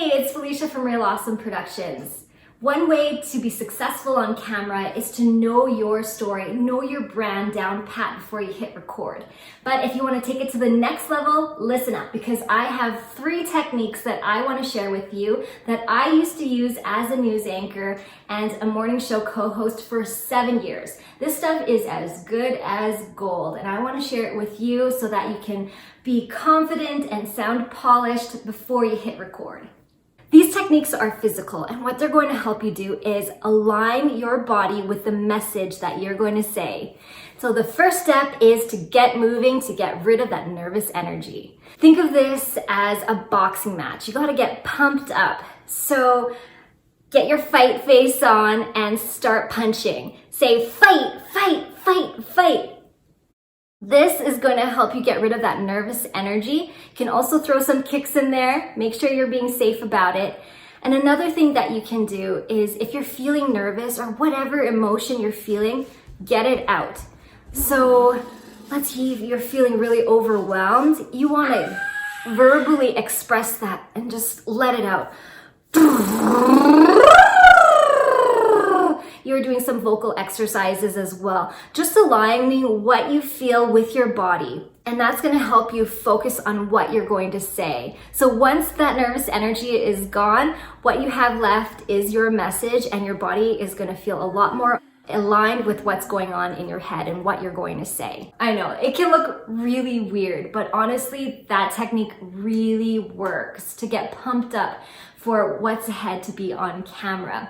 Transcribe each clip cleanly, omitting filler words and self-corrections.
Hey, it's Felicia from Real Awesome Productions. One way to be successful on camera is to know your story, know your brand down pat before you hit record. But if you want to take it to the next level, listen up, because I have 3 techniques that I want to share with you that I used to use as a news anchor and a morning show co-host for 7 years. This stuff is as good as gold, and I want to share it with you so that you can be confident and sound polished before you hit record. These techniques are physical, and what they're going to help you do is align your body with the message that you're going to say. So the first step is to get moving, to get rid of that nervous energy. Think of this as a boxing match. You got to get pumped up. So get your fight face on and start punching. Say fight, fight, fight, fight. This is going to help you get rid of that nervous energy. You can also throw some kicks in there. Make sure you're being safe about it. And another thing that you can do is if you're feeling nervous or whatever emotion you're feeling, get it out. So let's say you're feeling really overwhelmed. You want to verbally express that and just let it out. You're doing some vocal exercises as well, just aligning what you feel with your body. And that's going to help you focus on what you're going to say. So once that nervous energy is gone, what you have left is your message, and your body is going to feel a lot more aligned with what's going on in your head and what you're going to say. I know it can look really weird, but honestly, that technique really works to get pumped up for what's ahead to be on camera.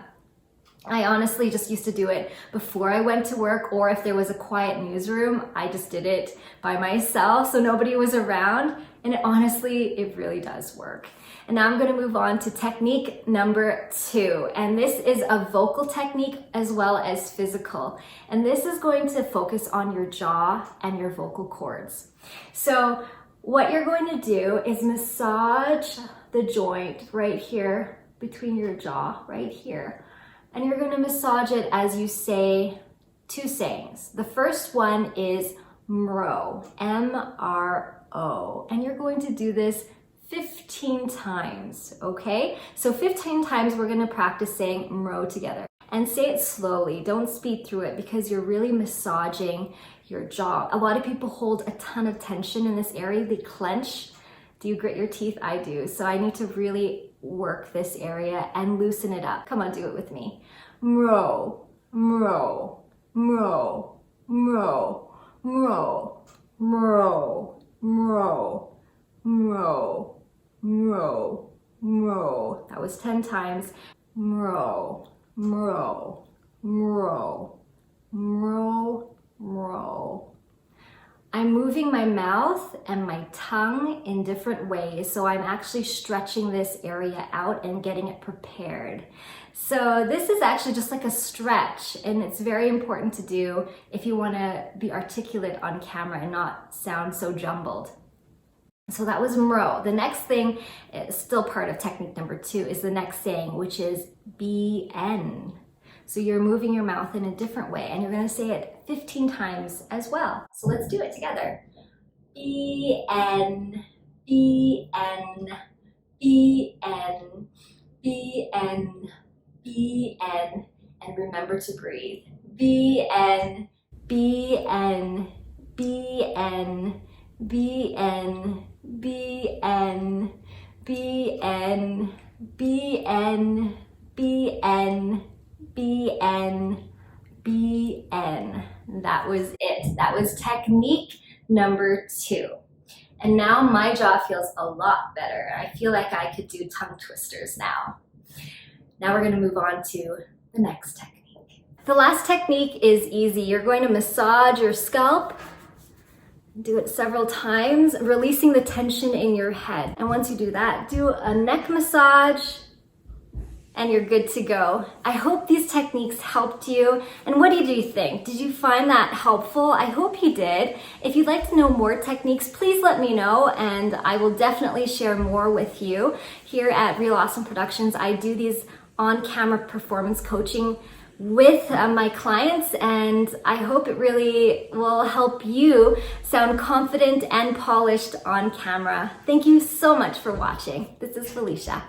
I honestly just used to do it before I went to work, or if there was a quiet newsroom, I just did it by myself so nobody was around. And honestly, it really does work. And now I'm going to move on to technique number 2. And this is a vocal technique as well as physical. And this is going to focus on your jaw and your vocal cords. So what you're going to do is massage the joint right here between your jaw, right here. And you're going to massage it as you say 2 sayings. The first one is MRO, M-R-O. And you're going to do this 15 times, okay? So 15 times we're going to practice saying MRO together. And say it slowly. Don't speed through it because you're really massaging your jaw. A lot of people hold a ton of tension in this area. They clench. Do you grit your teeth? I do. So I need to really work this area and loosen it up. Come on, do it with me. Mro, mro, mro, mro, mro, mro, mro, mro, mro, mro. That was 10 times. Mro, mro, mro, mro, mro. I'm moving my mouth and my tongue in different ways, so I'm actually stretching this area out and getting it prepared. So this is actually just like a stretch, and it's very important to do if you want to be articulate on camera and not sound so jumbled. So that was MRO. The next thing is still part of technique number 2 is the next saying, which is BN. So you're moving your mouth in a different way, and you're going to say it 15 times as well. So let's do it together. B-N, B-N, B-N, B-N, B-N, and remember to breathe. B-N, B-N, B-N, B-N, B-N, B-N, B-N, B-N, B-N, B-N. That was it. That was technique number 2. And now my jaw feels a lot better. I feel like I could do tongue twisters now. Now we're going to move on to the next technique. The last technique is easy. You're going to massage your scalp. Do it several times, releasing the tension in your head. And once you do that, do a neck massage, and you're good to go. I hope these techniques helped you. And what did you think? Did you find that helpful? I hope you did. If you'd like to know more techniques, please let me know, and I will definitely share more with you. Here at Real Awesome Productions, I do these on-camera performance coaching with my clients, and I hope it really will help you sound confident and polished on camera. Thank you so much for watching. This is Felicia.